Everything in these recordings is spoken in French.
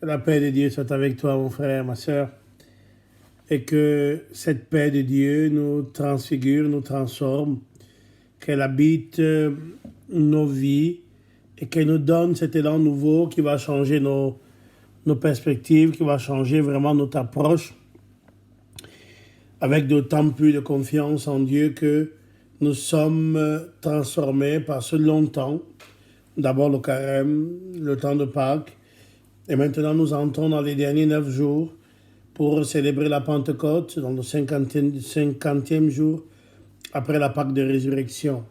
Que la paix de Dieu soit avec toi, mon frère, ma soeur, et que cette paix de Dieu nous transfigure, nous transforme, qu'elle habite nos vies et qu'elle nous donne cet élan nouveau qui va changer nos perspectives, qui va changer vraiment notre approche, avec d'autant plus de confiance en Dieu que nous sommes transformés par ce long temps. D'abord le carême, le temps de Pâques, et maintenant nous entrons dans les derniers 9 jours pour célébrer la Pentecôte, dans le 50e jour après la Pâque de résurrection.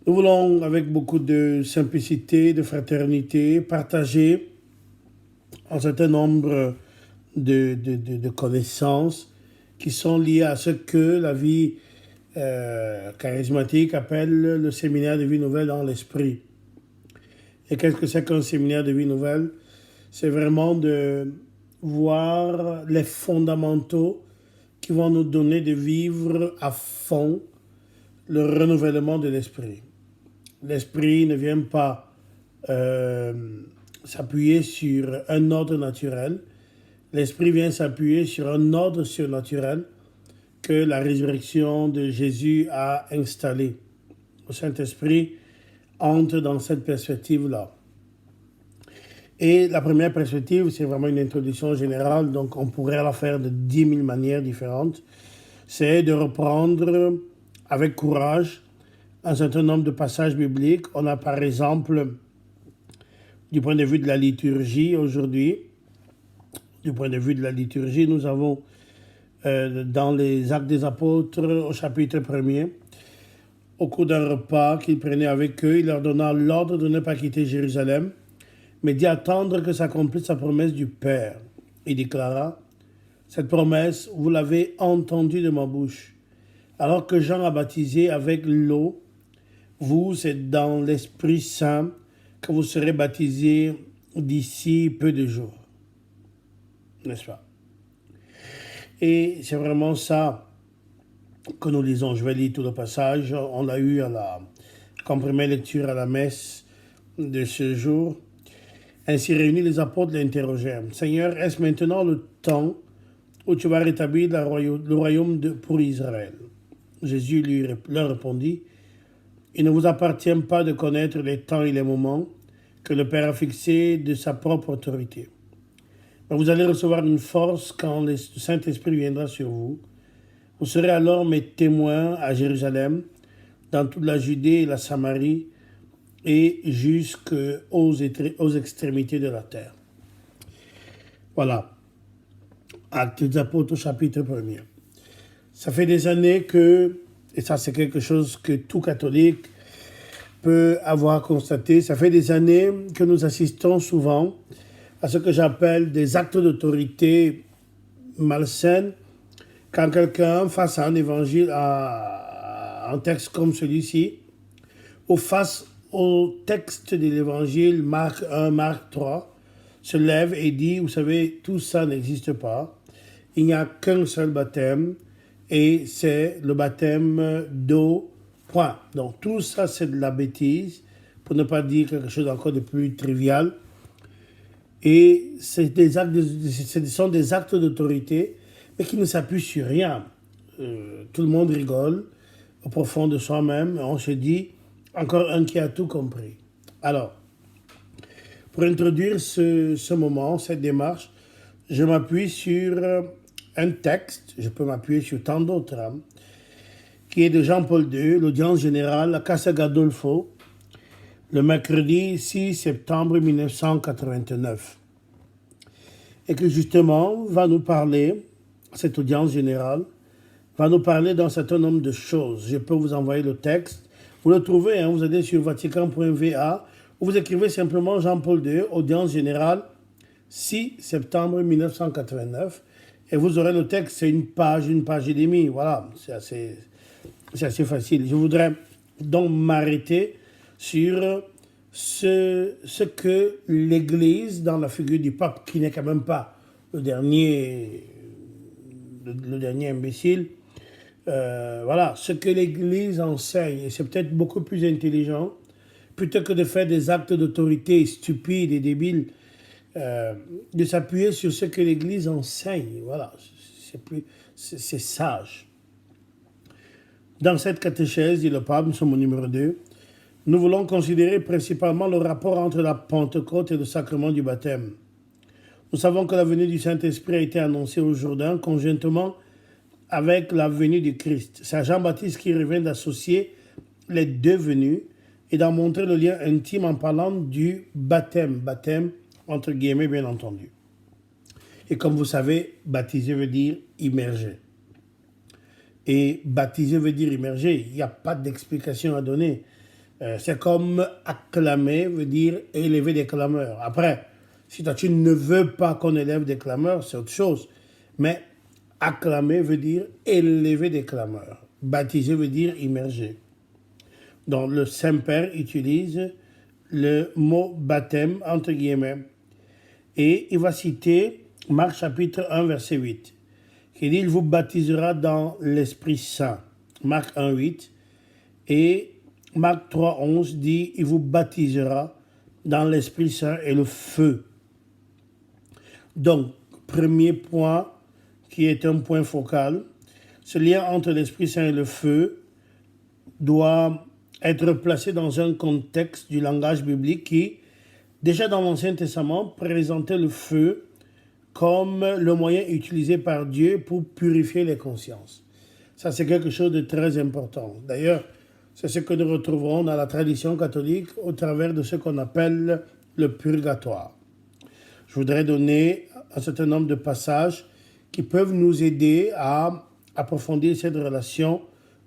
Nous voulons, avec beaucoup de simplicité, de fraternité, partager un certain nombre de connaissances qui sont liées à ce que la vie charismatique appelle le séminaire de vie nouvelle dans l'esprit. Et qu'est-ce que c'est qu'un séminaire de vie nouvelle? C'est vraiment de voir les fondamentaux qui vont nous donner de vivre à fond le renouvellement de l'esprit. L'esprit ne vient pas s'appuyer sur un ordre naturel. L'esprit vient s'appuyer sur un ordre surnaturel que la résurrection de Jésus a installé. Le Saint-Esprit entre dans cette perspective-là. Et la première perspective, c'est vraiment une introduction générale, donc on pourrait la faire de 10 000 manières différentes. C'est de reprendre avec courage un certain nombre de passages bibliques. On a par exemple, du point de vue de la liturgie aujourd'hui, nous avons dans les Actes des Apôtres au chapitre 1er, au cours d'un repas qu'ils prenaient avec eux, il leur donna l'ordre de ne pas quitter Jérusalem, mais d'y attendre que s'accomplisse sa promesse du Père. Il déclara, « Cette promesse, vous l'avez entendue de ma bouche. Alors que Jean a baptisé avec l'eau, vous, c'est dans l'Esprit Saint que vous serez baptisés d'ici peu de jours. » N'est-ce pas? Et c'est vraiment ça que nous lisons. Je vais lire tout le passage. On l'a eu comme première lecture à la messe de ce jour. Ainsi réunis, les apôtres l'interrogèrent. « Seigneur, est-ce maintenant le temps où tu vas rétablir le royaume pour Israël ?» Jésus leur répondit, « Il ne vous appartient pas de connaître les temps et les moments que le Père a fixés de sa propre autorité. Mais vous allez recevoir une force quand le Saint-Esprit viendra sur vous. Vous serez alors mes témoins à Jérusalem, dans toute la Judée et la Samarie, et jusqu'aux extrémités de la terre. » Voilà. Actes des Apôtres, chapitre 1er. Ça fait des années que, et ça c'est quelque chose que tout catholique peut avoir constaté, ça fait des années que nous assistons souvent à ce que j'appelle des actes d'autorité malsaines, quand quelqu'un, face à un évangile, à un texte comme celui-ci, ou face au texte de l'évangile, Marc 1, Marc 3, se lève et dit, vous savez, tout ça n'existe pas, il n'y a qu'un seul baptême, et c'est le baptême d'eau, point. Donc tout ça, c'est de la bêtise, pour ne pas dire quelque chose encore de plus trivial. Et ce sont des actes d'autorité, mais qui ne s'appuient sur rien. Tout le monde rigole au profond de soi-même, et on se dit, encore un qui a tout compris. Alors, pour introduire ce moment, cette démarche, je m'appuie sur un texte, je peux m'appuyer sur tant d'autres, qui est de Jean-Paul II, l'audience générale à Casa Gandolfo, le mercredi 6 septembre 1989. Et que justement va nous parler, cette audience générale, va nous parler d'un certain nombre de choses. Je peux vous envoyer le texte. Vous le trouvez, vous allez sur vatican.va, ou vous écrivez simplement Jean-Paul II, audience générale, 6 septembre 1989, et vous aurez le texte, c'est une page et demie. Voilà, c'est assez facile. Je voudrais donc m'arrêter sur ce que l'Église, dans la figure du pape, qui n'est quand même pas le dernier imbécile, voilà, ce que l'Église enseigne, et c'est peut-être beaucoup plus intelligent, plutôt que de faire des actes d'autorité stupides et débiles, de s'appuyer sur ce que l'Église enseigne. Voilà, c'est sage. Dans cette catéchèse, dit le pape, nous sommes au numéro 2, nous voulons considérer principalement le rapport entre la Pentecôte et le sacrement du baptême. Nous savons que la venue du Saint-Esprit a été annoncée au Jourdain conjointement avec la venue du Christ. C'est à Jean-Baptiste qui revient d'associer les deux venues et d'en montrer le lien intime en parlant du baptême. Baptême, entre guillemets, bien entendu. Et comme vous savez, baptiser veut dire immerger. Et baptiser veut dire immerger. Il n'y a pas d'explication à donner. C'est comme acclamer veut dire élever des clameurs. Après, si toi tu ne veux pas qu'on élève des clameurs, c'est autre chose. Mais acclamer veut dire élever des clameurs. Baptiser veut dire immerger. Donc le Saint-Père utilise le mot baptême entre guillemets. Et il va citer Marc chapitre 1 verset 8 qui dit « Il vous baptisera dans l'Esprit Saint ». Marc 1, 8. Et Marc 3, 11 dit « Il vous baptisera dans l'Esprit Saint et le feu ». Donc, premier point qui est un point focal, ce lien entre l'Esprit Saint et le feu doit être placé dans un contexte du langage biblique qui, déjà dans l'Ancien Testament, présentait le feu comme le moyen utilisé par Dieu pour purifier les consciences. Ça, c'est quelque chose de très important. D'ailleurs, c'est ce que nous retrouverons dans la tradition catholique au travers de ce qu'on appelle le purgatoire. Je voudrais donner un certain nombre de passages qui peuvent nous aider à approfondir cette relation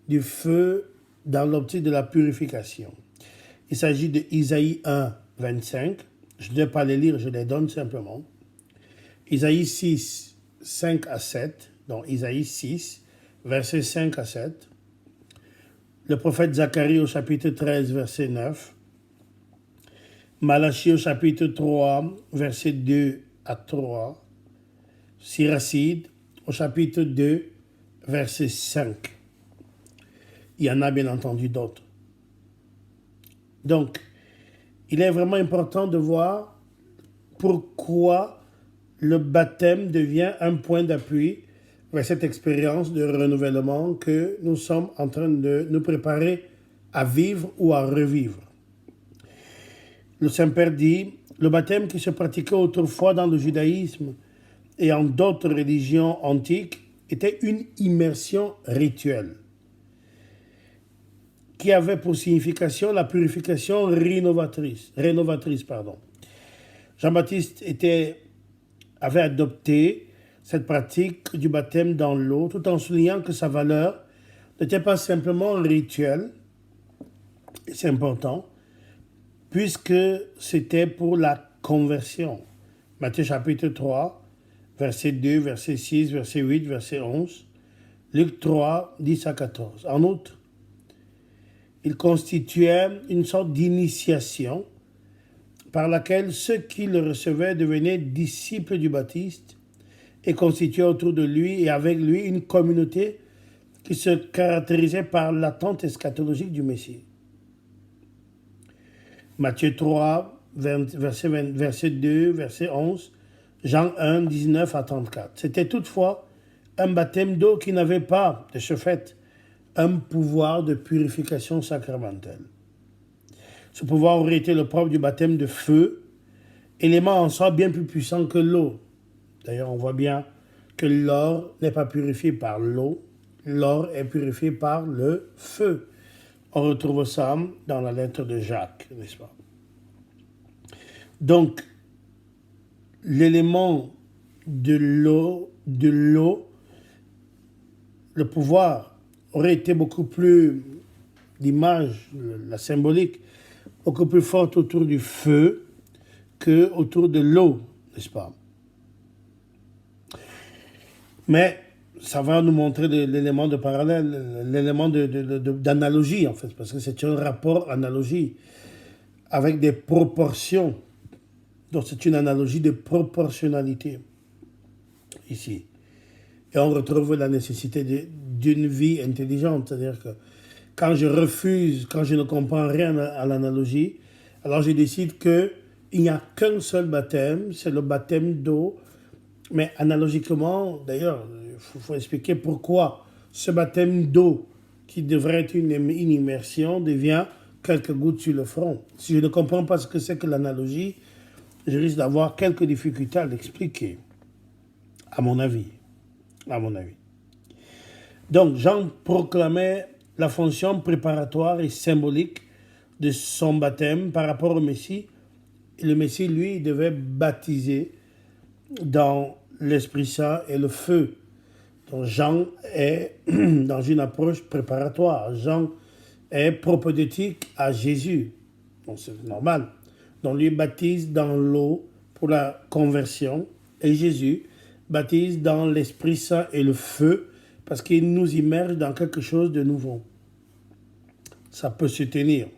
du feu dans l'optique de la purification. Il s'agit de Isaïe 1, 25. Je ne vais pas les lire, je les donne simplement. Isaïe 6, 5 à 7. Donc Isaïe 6, versets 5 à 7. Le prophète Zacharie au chapitre 13, verset 9. Malachie au chapitre 3, verset 2 à 3. Siracide au chapitre 2, verset 5. Il y en a bien entendu d'autres. Donc, il est vraiment important de voir pourquoi le baptême devient un point d'appui vers cette expérience de renouvellement que nous sommes en train de nous préparer à vivre ou à revivre. Le Saint-Père dit, le baptême qui se pratiquait autrefois dans le judaïsme et en d'autres religions antiques était une immersion rituelle qui avait pour signification la purification rénovatrice. Jean-Baptiste avait adopté cette pratique du baptême dans l'eau tout en soulignant que sa valeur n'était pas simplement rituelle, c'est important, puisque c'était pour la conversion. Matthieu chapitre 3, verset 2, verset 6, verset 8, verset 11. Luc 3, 10 à 14. En outre, il constituait une sorte d'initiation par laquelle ceux qui le recevaient devenaient disciples du Baptiste et constituaient autour de lui et avec lui une communauté qui se caractérisait par l'attente eschatologique du Messie. Matthieu 3, verset 2, verset 11, Jean 1, 19 à 34. C'était toutefois un baptême d'eau qui n'avait pas, de ce fait, un pouvoir de purification sacramentelle. Ce pouvoir aurait été le propre du baptême de feu, élément en soi bien plus puissant que l'eau. D'ailleurs, on voit bien que l'or n'est pas purifié par l'eau, l'or est purifié par le feu. On retrouve ça dans la lettre de Jacques, n'est-ce pas? Donc, l'élément de l'eau, le pouvoir aurait été beaucoup plus, l'image, la symbolique, beaucoup plus forte autour du feu que autour de l'eau, n'est-ce pas? Mais ça va nous montrer l'élément de parallèle, l'élément d'analogie, en fait, parce que c'est un rapport analogie avec des proportions. Donc c'est une analogie de proportionnalité ici. Et on retrouve la nécessité d'une vie intelligente, c'est-à-dire que quand je refuse, quand je ne comprends rien à l'analogie, alors je décide que il n'y a qu'un seul baptême, c'est le baptême d'eau. Mais analogiquement, d'ailleurs, il faut expliquer pourquoi ce baptême d'eau, qui devrait être une immersion, devient quelques gouttes sur le front. Si je ne comprends pas ce que c'est que l'analogie, je risque d'avoir quelques difficultés à l'expliquer, à mon avis. Donc, Jean proclamait la fonction préparatoire et symbolique de son baptême par rapport au Messie. Et le Messie, lui, devait baptiser dans l'Esprit Saint et le feu. Donc, Jean est dans une approche préparatoire. Jean est propédeutique à Jésus. Donc, c'est normal. Donc, lui baptise dans l'eau pour la conversion et Jésus baptise dans l'Esprit Saint et le feu parce qu'il nous immerge dans quelque chose de nouveau. Ça peut se tenir.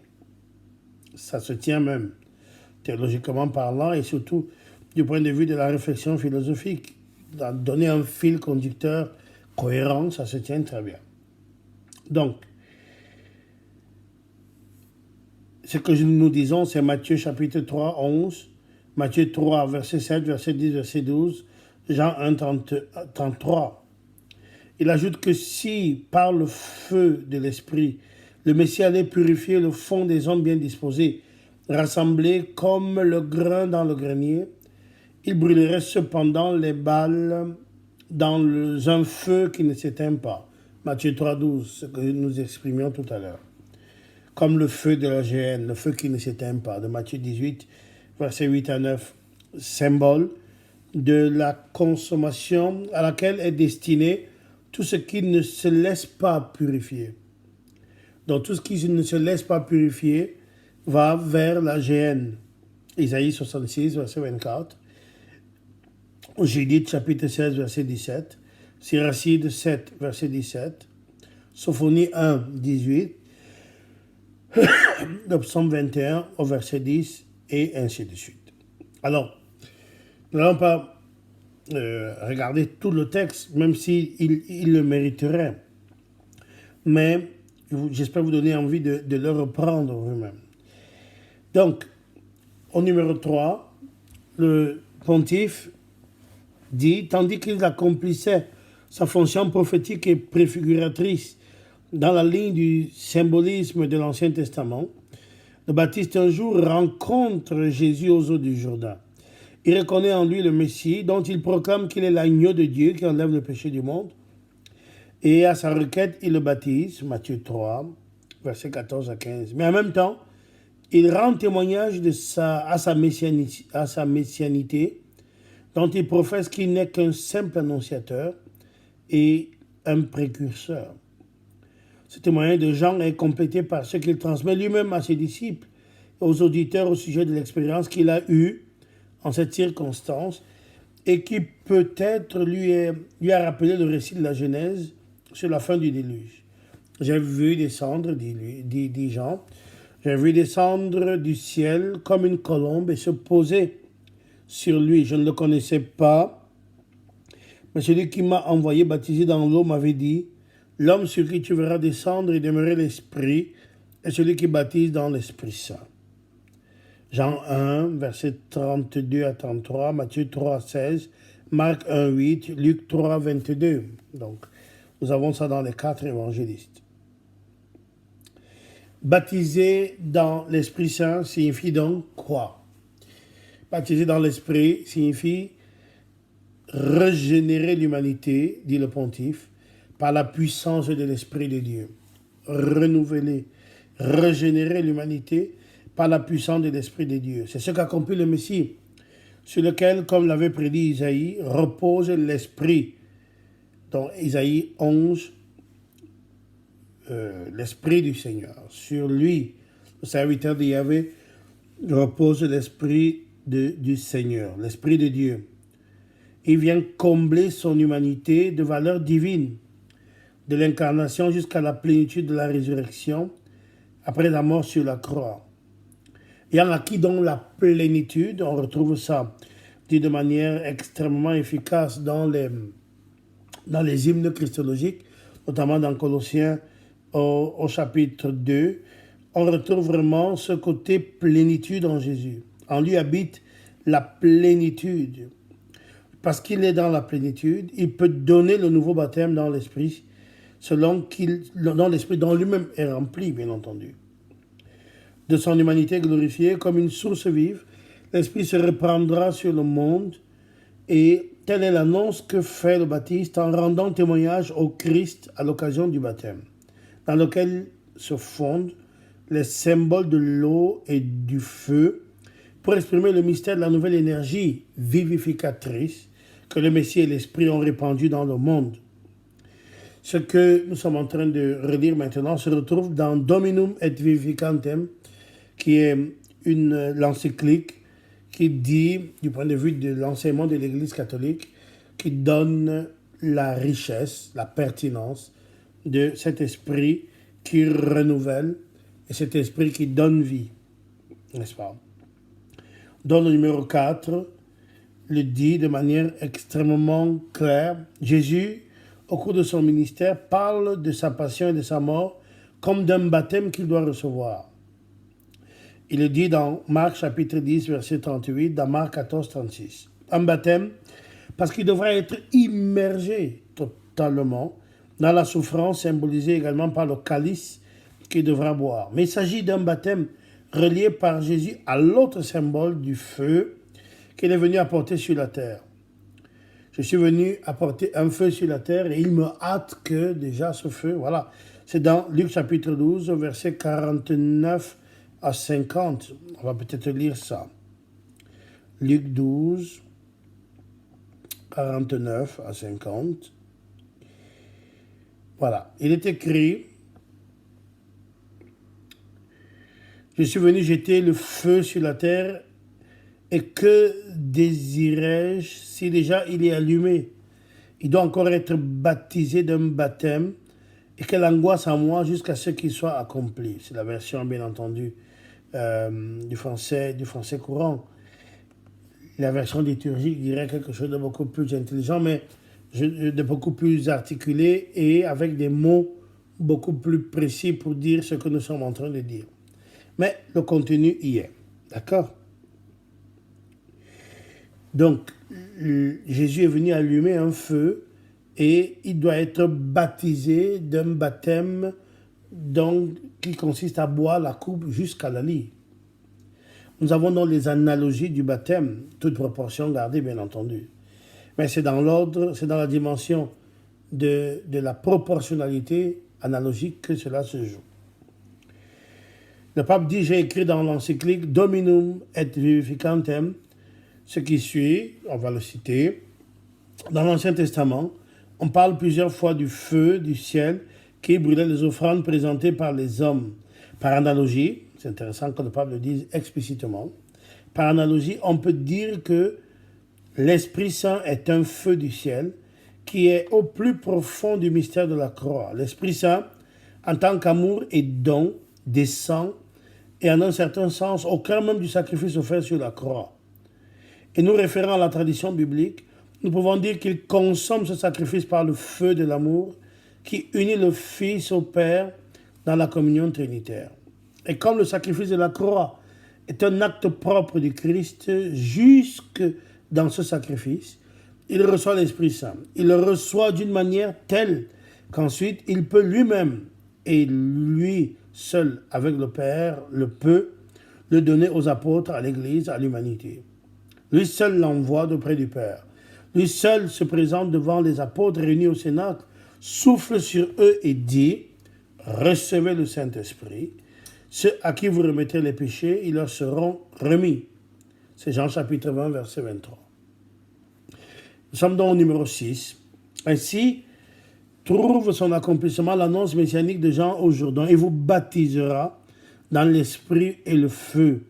Ça se tient même, théologiquement parlant et surtout du point de vue de la réflexion philosophique. Donner un fil conducteur cohérent, ça se tient très bien. Donc, ce que nous disons, c'est Matthieu chapitre 3, 11, Matthieu 3, verset 7, verset 10, verset 12, Jean 1, 33. Il ajoute que si, par le feu de l'Esprit, le Messie allait purifier le fond des hommes bien disposés, rassemblés comme le grain dans le grenier, il brûlerait cependant les balles dans un feu qui ne s'éteint pas. Matthieu 3, 12, ce que nous exprimions tout à l'heure. Comme le feu de la géhenne, le feu qui ne s'éteint pas, de Matthieu 18, versets 8 à 9, symbole de la consommation à laquelle est destiné tout ce qui ne se laisse pas purifier. Donc tout ce qui ne se laisse pas purifier va vers la géhenne. Isaïe 66, verset 24. Judith chapitre 16, verset 17. Siracide 7, verset 17. Sophonie 1, 18. Le psaume 21 au verset 10 et ainsi de suite. Alors, nous n'allons pas regarder tout le texte, même s'il le mériterait. Mais j'espère vous donner envie de le reprendre vous-même. Donc, au numéro 3, le pontife dit, tandis qu'il accomplissait sa fonction prophétique et préfiguratrice dans la ligne du symbolisme de l'Ancien Testament, le Baptiste un jour rencontre Jésus aux eaux du Jourdain. Il reconnaît en lui le Messie, dont il proclame qu'il est l'agneau de Dieu qui enlève le péché du monde. Et à sa requête, il le baptise, Matthieu 3, versets 14 à 15. Mais en même temps, il rend témoignage à sa messianité, dont il professe qu'il n'est qu'un simple annonciateur et un précurseur. Ce témoignage de Jean est complété par ce qu'il transmet lui-même à ses disciples et aux auditeurs au sujet de l'expérience qu'il a eue en cette circonstance et qui peut-être lui a rappelé le récit de la Genèse sur la fin du déluge. J'ai vu descendre, dit Jean, j'ai vu descendre du ciel comme une colombe et se poser sur lui. Je ne le connaissais pas, mais celui qui m'a envoyé baptiser dans l'eau m'avait dit, l'homme sur qui tu verras descendre et demeurer l'Esprit est celui qui baptise dans l'Esprit Saint. Jean 1, versets 32 à 33, Matthieu 3, 16, Marc 1, 8, Luc 3, 22. Donc, nous avons ça dans les 4 évangélistes. Baptiser dans l'Esprit Saint signifie donc quoi? Baptiser dans l'Esprit signifie régénérer l'humanité, dit le pontife, par la puissance de l'Esprit de Dieu. Renouveler, régénérer l'humanité par la puissance de l'Esprit de Dieu. C'est ce qu'accomplit le Messie, sur lequel, comme l'avait prédit Isaïe, repose l'Esprit. Dans Isaïe 11, l'Esprit du Seigneur. Sur lui, le serviteur de Yahvé, repose l'Esprit du Seigneur, l'Esprit de Dieu. Il vient combler son humanité de valeurs divines, de l'incarnation jusqu'à la plénitude de la résurrection, après la mort sur la croix. Ayant acquis donc la plénitude, on retrouve ça dit de manière extrêmement efficace dans les hymnes christologiques, notamment dans Colossiens au chapitre 2, on retrouve vraiment ce côté plénitude en Jésus. En lui habite la plénitude. Parce qu'il est dans la plénitude, il peut donner le nouveau baptême dans l'esprit, dans l'esprit dont lui-même est rempli, bien entendu. De son humanité glorifiée comme une source vive, l'esprit se répandra sur le monde et telle est l'annonce que fait le Baptiste en rendant témoignage au Christ à l'occasion du baptême, dans lequel se fondent les symboles de l'eau et du feu pour exprimer le mystère de la nouvelle énergie vivificatrice que le Messie et l'Esprit ont répandu dans le monde. Ce que nous sommes en train de relire maintenant se retrouve dans Dominum et Vivificantem, qui est l'encyclique qui dit, du point de vue de l'enseignement de l'Église catholique, qui donne la richesse, la pertinence de cet esprit qui renouvelle et cet esprit qui donne vie, n'est-ce pas? Dans le numéro 4, le dit de manière extrêmement claire. Jésus, au cours de son ministère, parle de sa passion et de sa mort comme d'un baptême qu'il doit recevoir. Il le dit dans Marc chapitre 10, verset 38, dans Marc 14, 36. Un baptême parce qu'il devra être immergé totalement dans la souffrance symbolisée également par le calice qu'il devra boire. Mais il s'agit d'un baptême relié par Jésus à l'autre symbole du feu qu'il est venu apporter sur la terre. Je suis venu apporter un feu sur la terre et il me hâte que déjà ce feu, voilà. C'est dans Luc chapitre 12, verset 49 à 50. On va peut-être lire ça. Luc 12, 49 à 50. Voilà. Il est écrit: je suis venu jeter le feu sur la terre, et que désirais-je si déjà il est allumé? Il doit encore être baptisé d'un baptême, et quelle angoisse à moi jusqu'à ce qu'il soit accompli. C'est la version, bien entendu, du français courant. La version liturgique dirait quelque chose de beaucoup plus intelligent, mais de beaucoup plus articulé et avec des mots beaucoup plus précis pour dire ce que nous sommes en train de dire. Mais le contenu y est. D'accord? Donc, Jésus est venu allumer un feu et il doit être baptisé d'un baptême qui consiste à boire la coupe jusqu'à la lie. Nous avons donc les analogies du baptême, toute proportion gardée bien entendu. Mais c'est dans l'ordre, c'est dans la dimension de la proportionnalité analogique que cela se joue. Le pape dit, j'ai écrit dans l'encyclique Dominum et Vivificantem, ce qui suit, on va le citer. Dans l'Ancien Testament, on parle plusieurs fois du feu du ciel qui brûlait les offrandes présentées par les hommes. Par analogie, c'est intéressant que le pape le dise explicitement, par analogie, on peut dire que l'Esprit Saint est un feu du ciel qui est au plus profond du mystère de la croix. L'Esprit Saint, en tant qu'amour et don, descend et en un certain sens au cœur même du sacrifice offert sur la croix. Et nous référant à la tradition biblique, nous pouvons dire qu'il consomme ce sacrifice par le feu de l'amour qui unit le Fils au Père dans la communion trinitaire. Et comme le sacrifice de la croix est un acte propre du Christ, jusque dans ce sacrifice, il reçoit l'Esprit Saint. Il le reçoit d'une manière telle qu'ensuite il peut lui-même et lui seul avec le Père le donner aux apôtres, à l'Église, à l'humanité. Lui seul l'envoie d'auprès du Père. Lui seul se présente devant les apôtres réunis au Cénacle, souffle sur eux et dit « Recevez le Saint-Esprit. Ceux à qui vous remettez les péchés, ils leur seront remis. » C'est Jean chapitre 20, verset 23. Nous sommes donc au numéro 6. Ainsi, trouve son accomplissement l'annonce messianique de Jean au Jourdain et vous baptisera dans l'esprit et le feu.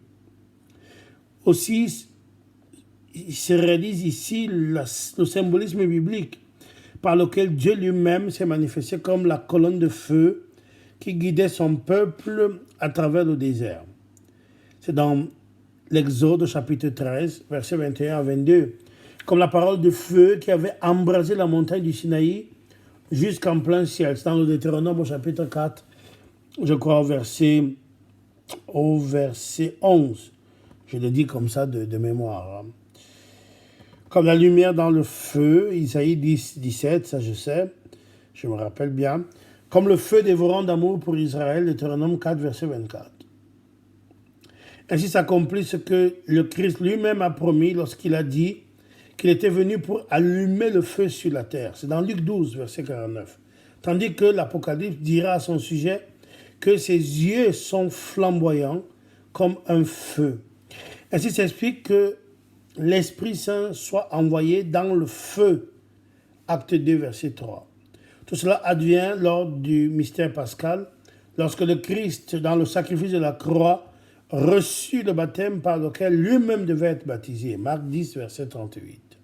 Aussi, il se réalise ici le symbolisme biblique par lequel Dieu lui-même s'est manifesté comme la colonne de feu qui guidait son peuple à travers le désert. C'est dans l'Exode chapitre 13, versets 21 à 22. Comme la parole de feu qui avait embrasé la montagne du Sinaï jusqu'en plein ciel. C'est dans le Deutéronome au chapitre 4, je crois au verset 11. Je le dis comme ça de mémoire. Comme la lumière dans le feu, Isaïe 10, 17, ça je sais, je me rappelle bien. Comme le feu dévorant d'amour pour Israël, Deutéronome 4, verset 24. Ainsi s'accomplit ce que le Christ lui-même a promis lorsqu'il a dit qu'il était venu pour allumer le feu sur la terre. C'est dans Luc 12, verset 49. Tandis que l'Apocalypse dira à son sujet que ses yeux sont flamboyants comme un feu. Ainsi s'explique que l'Esprit Saint soit envoyé dans le feu. Acte 2, verset 3. Tout cela advient lors du mystère pascal, lorsque le Christ, dans le sacrifice de la croix, reçut le baptême par lequel lui-même devait être baptisé. Marc 10, verset 38.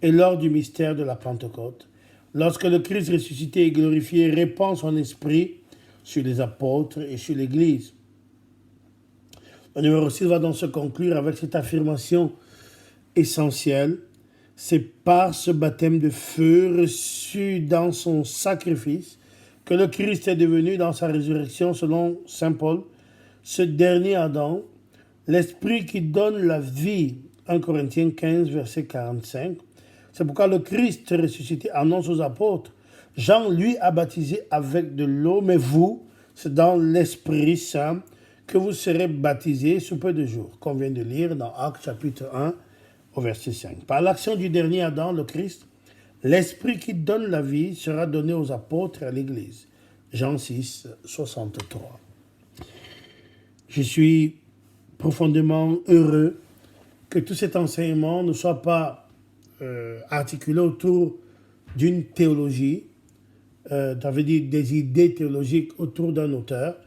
Et lors du mystère de la Pentecôte, lorsque le Christ ressuscité et glorifié répand son esprit sur les apôtres et sur l'Église. Le numéro 6 va donc se conclure avec cette affirmation essentielle. C'est par ce baptême de feu reçu dans son sacrifice que le Christ est devenu dans sa résurrection, selon saint Paul, ce dernier Adam, l'esprit qui donne la vie. 1 Corinthiens 15, verset 45. C'est pourquoi le Christ ressuscité annonce aux apôtres. Jean, lui, a baptisé avec de l'eau, mais vous, c'est dans l'Esprit Saint que vous serez baptisés sous peu de jours, qu'on vient de lire dans Actes chapitre 1 au verset 5. Par l'action du dernier Adam, le Christ, l'Esprit qui donne la vie sera donné aux apôtres et à l'Église. Jean 6, 63. Je suis profondément heureux que tout cet enseignement ne soit pas articulé autour d'une théologie, ça veut dire des idées théologiques autour d'un auteur,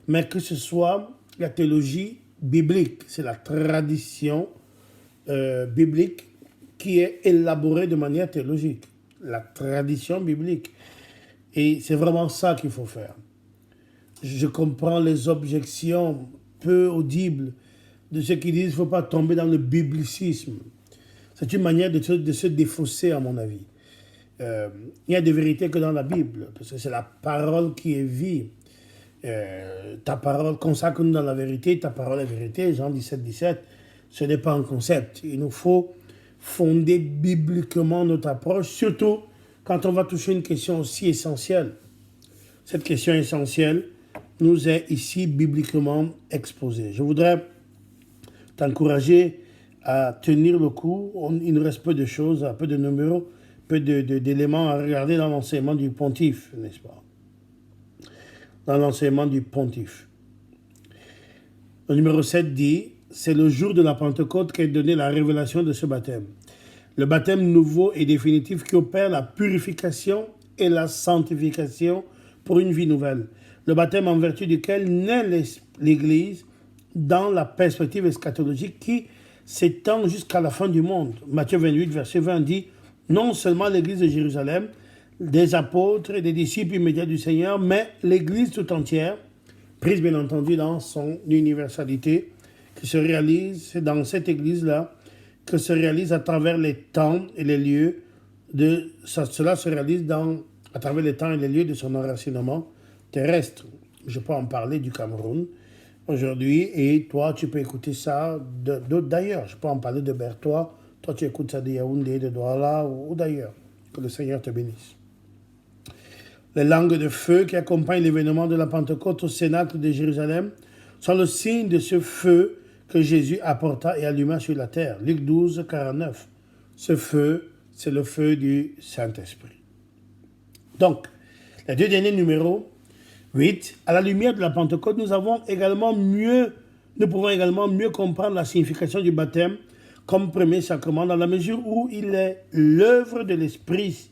mais que ce soit la théologie biblique, c'est la tradition biblique qui est élaborée de manière théologique, la tradition biblique. Et c'est vraiment ça qu'il faut faire. Je comprends les objections peu audibles de ceux qui disent qu'il ne faut pas tomber dans le biblicisme. C'est une manière de se défausser, à mon avis. Il y a des vérités que dans la Bible, parce que c'est la parole qui est vie. Ta parole, consacre-nous dans la vérité, ta parole est vérité, Jean 17, 17. Ce n'est pas un concept. Il nous faut fonder bibliquement notre approche, surtout quand on va toucher une question aussi essentielle. Cette question essentielle nous est ici bibliquement exposée. Je voudrais t'encourager à tenir le coup. Il nous reste peu de choses, peu de numéros, peu d'éléments à regarder dans l'enseignement du pontife, n'est-ce pas? Dans l'enseignement du pontife. Le numéro 7 dit, c'est le jour de la Pentecôte qu'est donnée la révélation de ce baptême. Le baptême nouveau et définitif qui opère la purification et la sanctification pour une vie nouvelle. Le baptême en vertu duquel naît l'Église dans la perspective eschatologique qui s'étend jusqu'à la fin du monde. Matthieu 28, verset 20 dit, non seulement l'Église de Jérusalem, des apôtres et des disciples immédiats du Seigneur, mais l'Église tout entière, prise bien entendu dans son universalité, qui se réalise, c'est dans cette Église-là, que se réalise à travers les temps et les lieux, cela se réalise à travers les temps et les lieux de son enracinement terrestre. Je peux en parler du Cameroun aujourd'hui, et toi, tu peux écouter ça d'ailleurs. Je peux en parler de Berthois, toi, tu écoutes ça de Yaoundé, de Douala ou d'ailleurs. Que le Seigneur te bénisse. Les langues de feu qui accompagnent l'événement de la Pentecôte au Cénacle de Jérusalem sont le signe de ce feu que Jésus apporta et alluma sur la terre. Luc 12, 49. Ce feu, c'est le feu du Saint-Esprit. Donc, les deux derniers numéros, 8, à la lumière de la Pentecôte, nous pouvons également mieux comprendre la signification du baptême comme premier sacrement dans la mesure où il est l'œuvre de l'Esprit.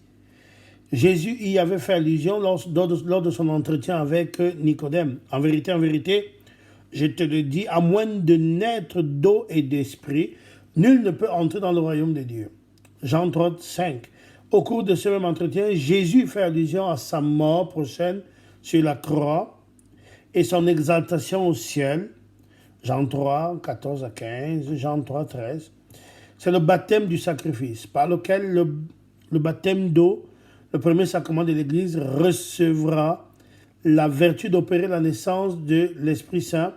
Jésus y avait fait allusion lors de son entretien avec Nicodème. En vérité, je te le dis, à moins de naître d'eau et d'esprit, nul ne peut entrer dans le royaume de Dieu. Jean 3, 5. Au cours de ce même entretien, Jésus fait allusion à sa mort prochaine sur la croix et son exaltation au ciel. Jean 3, 14 à 15, Jean 3, 13. C'est le baptême du sacrifice, par lequel le baptême d'eau, le premier sacrement de l'Église, recevra la vertu d'opérer la naissance de l'Esprit Saint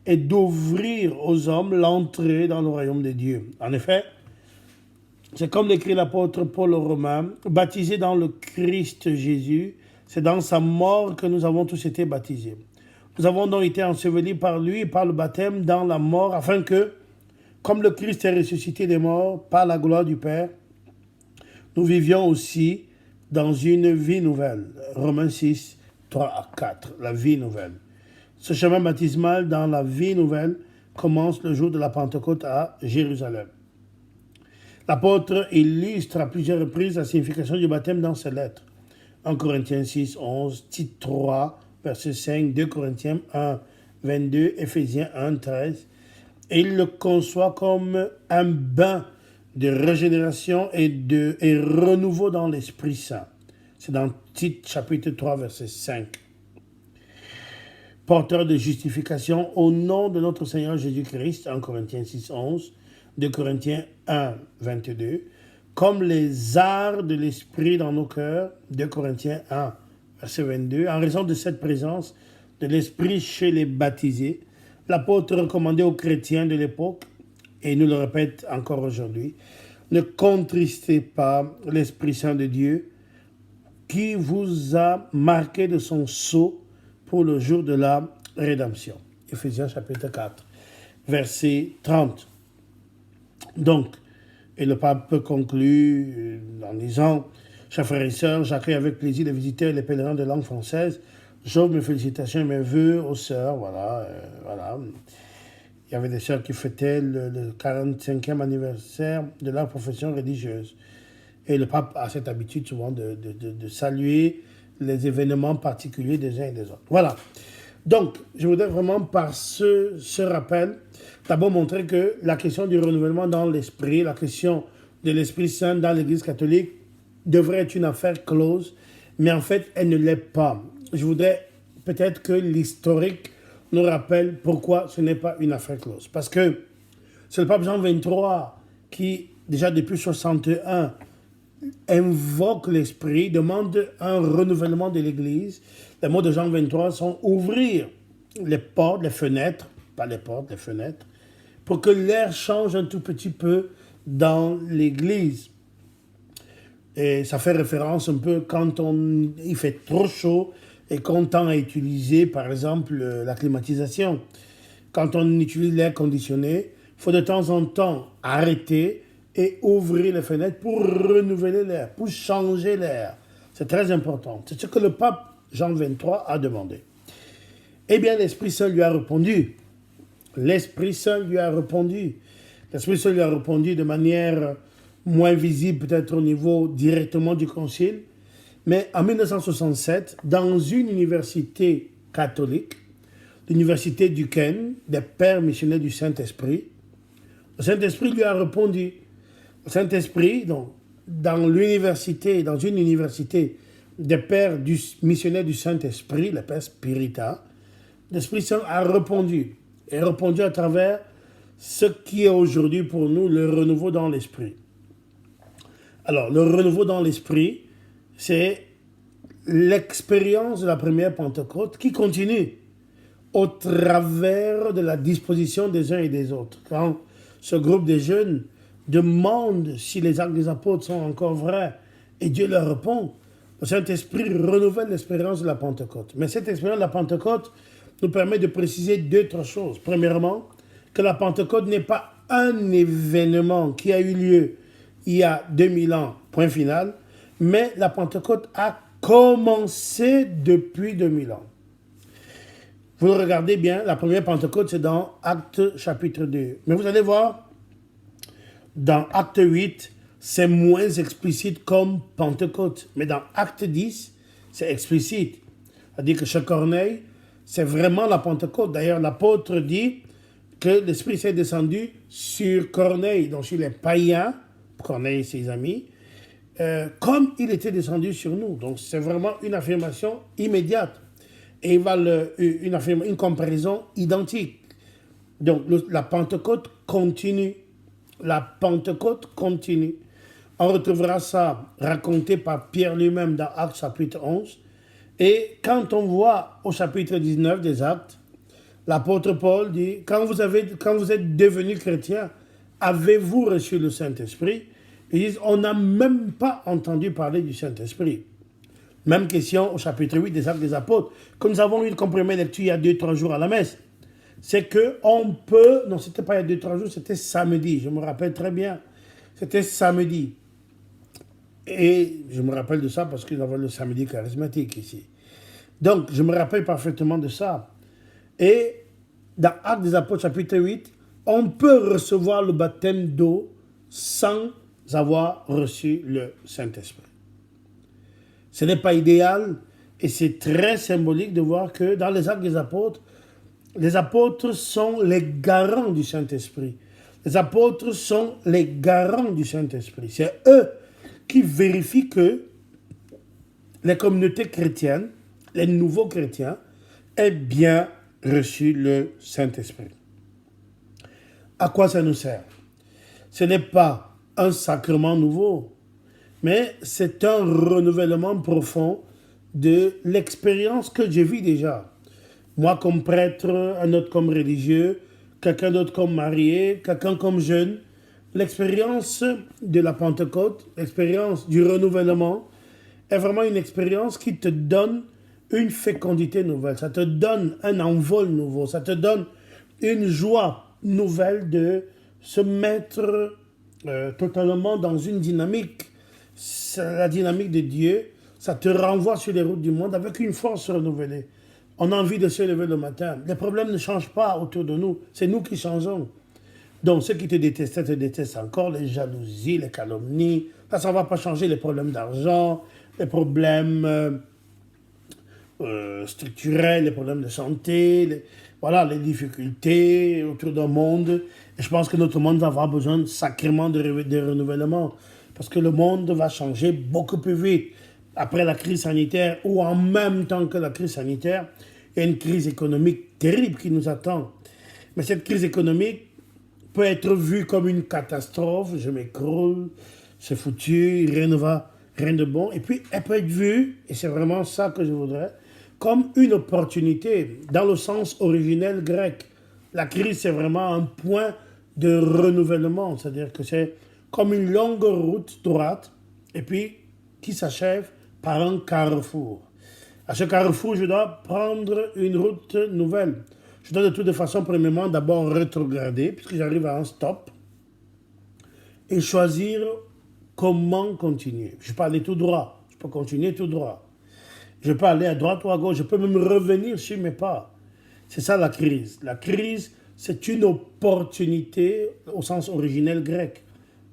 et d'ouvrir aux hommes l'entrée dans le royaume de Dieu. En effet, c'est comme l'écrit l'apôtre Paul aux Romains, baptisés dans le Christ Jésus, c'est dans sa mort que nous avons tous été baptisés. Nous avons donc été ensevelis par lui et par le baptême dans la mort, afin que, comme le Christ est ressuscité des morts par la gloire du Père, nous vivions aussi dans une vie nouvelle. Romains 6, 3 à 4, la vie nouvelle. Ce chemin baptismal dans la vie nouvelle commence le jour de la Pentecôte à Jérusalem. L'apôtre illustre à plusieurs reprises la signification du baptême dans ses lettres. 1 Corinthiens 6, 11, Tite 3, verset 5, 2 Corinthiens 1, 22, Éphésiens 1, 13. Et il le conçoit comme un bain de régénération et renouveau dans l'Esprit Saint. C'est dans Tite chapitre 3, verset 5. Porteur de justification au nom de notre Seigneur Jésus-Christ, 1 Corinthiens 6, 11, 2 Corinthiens 1, 22, comme les arts de l'Esprit dans nos cœurs, 2 Corinthiens 1, verset 22, en raison de cette présence de l'Esprit chez les baptisés, l'apôtre recommandait aux chrétiens de l'époque, et il nous le répète encore aujourd'hui, ne contristez pas l'Esprit Saint de Dieu qui vous a marqué de son sceau pour le jour de la rédemption. Éphésiens chapitre 4, verset 30. Donc, et le pape conclut en disant, chers frères et sœurs, j'accueille avec plaisir les visiteurs et les pèlerins de langue française. J'offre mes félicitations et mes vœux aux sœurs. Voilà. Il y avait des sœurs qui fêtaient le 45e anniversaire de leur profession religieuse. Et le pape a cette habitude souvent de saluer les événements particuliers des uns et des autres. Voilà. Donc, je voudrais vraiment par ce rappel, d'abord montrer que la question du renouvellement dans l'esprit, la question de l'Esprit Saint dans l'Église catholique devrait être une affaire close, mais en fait, elle ne l'est pas. Je voudrais peut-être que l'historique nous rappelle pourquoi ce n'est pas une affaire close. Parce que c'est le pape Jean XXIII qui, déjà depuis 61, invoque l'esprit, demande un renouvellement de l'Église. Les mots de Jean 23 sont ouvrir les portes, les fenêtres, pas les portes, les fenêtres, pour que l'air change un tout petit peu dans l'Église. Et ça fait référence un peu quand il fait trop chaud et qu'on tend à utiliser, par exemple, la climatisation. Quand on utilise l'air conditionné, il faut de temps en temps arrêter et ouvrir les fenêtres pour renouveler l'air, pour changer l'air. C'est très important. C'est ce que le pape Jean XXIII a demandé. Eh bien, l'Esprit Saint lui a répondu. L'Esprit Saint lui a répondu. L'Esprit Saint lui a répondu de manière moins visible, peut-être au niveau directement du concile. Mais en 1967, dans une université catholique, l'université du Ken, des pères missionnaires du Saint-Esprit, le Saint-Esprit lui a répondu. Le Saint-Esprit, donc, dans une université des pères missionnaires du Saint-Esprit, les pères spirita, l'Esprit Saint a répondu. Et répondu à travers ce qui est aujourd'hui pour nous le renouveau dans l'esprit. Alors, le renouveau dans l'esprit, c'est l'expérience de la première Pentecôte qui continue au travers de la disposition des uns et des autres. Quand ce groupe de jeunes demande si les actes des apôtres sont encore vrais et Dieu leur répond, le Saint-Esprit renouvelle l'expérience de la Pentecôte. Mais cette expérience de la Pentecôte nous permet de préciser deux, trois choses. Premièrement, que la Pentecôte n'est pas un événement qui a eu lieu il y a 2000 ans, point final, mais la Pentecôte a commencé depuis 2000 ans. Vous le regardez bien, la première Pentecôte, c'est dans Actes chapitre 2. Mais vous allez voir, dans Acte 8, c'est moins explicite comme Pentecôte. Mais dans Acte 10, c'est explicite. C'est-à-dire que chez Corneille, c'est vraiment la Pentecôte. D'ailleurs, l'apôtre dit que l'Esprit s'est descendu sur Corneille, donc sur les païens, Corneille et ses amis, comme il était descendu sur nous. Donc, c'est vraiment une affirmation immédiate. Et il va une comparaison identique. Donc, la Pentecôte continue. La Pentecôte continue. On retrouvera ça raconté par Pierre lui-même dans Actes chapitre 11. Et quand on voit au chapitre 19 des Actes, L'apôtre Paul dit, quand vous êtes devenu chrétien, avez-vous reçu le Saint-Esprit? Ils disent, on n'a même pas entendu parler du Saint-Esprit. Même question au chapitre 8 des Actes des Apôtres, que nous avons eu comme première lecture il y a 2-3 jours à la messe. C'est qu'on peut, non, c'était pas il y a 2-3 jours, c'était samedi, je me rappelle très bien. C'était samedi. Et je me rappelle de ça parce que nous avons le samedi charismatique ici. Donc, je me rappelle parfaitement de ça. Et dans Actes des Apôtres, chapitre 8, on peut recevoir le baptême d'eau sans avoir reçu le Saint-Esprit. Ce n'est pas idéal et c'est très symbolique de voir que dans les Actes des Apôtres, les apôtres sont les garants du Saint-Esprit. Les apôtres sont les garants du Saint-Esprit. C'est eux qui vérifient que les communautés chrétiennes, les nouveaux chrétiens, aient bien reçu le Saint-Esprit. À quoi ça nous sert? Ce n'est pas un sacrement nouveau, mais c'est un renouvellement profond de l'expérience que je vis déjà. Moi comme prêtre, un autre comme religieux, quelqu'un d'autre comme marié, quelqu'un comme jeune. L'expérience de la Pentecôte, l'expérience du renouvellement, est vraiment une expérience qui te donne une fécondité nouvelle. Ça te donne un envol nouveau. Ça te donne une joie nouvelle de se mettre totalement dans une dynamique. C'est la dynamique de Dieu. Ça te renvoie sur les routes du monde avec une force renouvelée. On a envie de se lever le matin. Les problèmes ne changent pas autour de nous. C'est nous qui changeons. Donc, ceux qui te détestent encore, les jalousies, les calomnies. Ça ne va pas changer les problèmes d'argent, les problèmes structurels, les problèmes de santé, les difficultés autour d'un monde. Et je pense que notre monde va avoir besoin sacrément de renouvellement. Parce que le monde va changer beaucoup plus vite. Après la crise sanitaire, ou en même temps que la crise sanitaire, il y a une crise économique terrible qui nous attend. Mais cette crise économique peut être vue comme une catastrophe, je m'écroule, c'est foutu, rien ne va, rien de bon. Et puis, elle peut être vue, et c'est vraiment ça que je voudrais, comme une opportunité, dans le sens originel grec. La crise, c'est vraiment un point de renouvellement, c'est-à-dire que c'est comme une longue route droite, et puis qui s'achève par un carrefour. À ce carrefour, je dois prendre une route nouvelle. Je dois de toute façon, premièrement, d'abord rétrograder, puisque j'arrive à un stop, et choisir comment continuer. Je peux aller tout droit, je peux continuer tout droit. Je peux aller à droite ou à gauche, je peux même revenir sur mes pas. C'est ça la crise. La crise, c'est une opportunité au sens originel grec.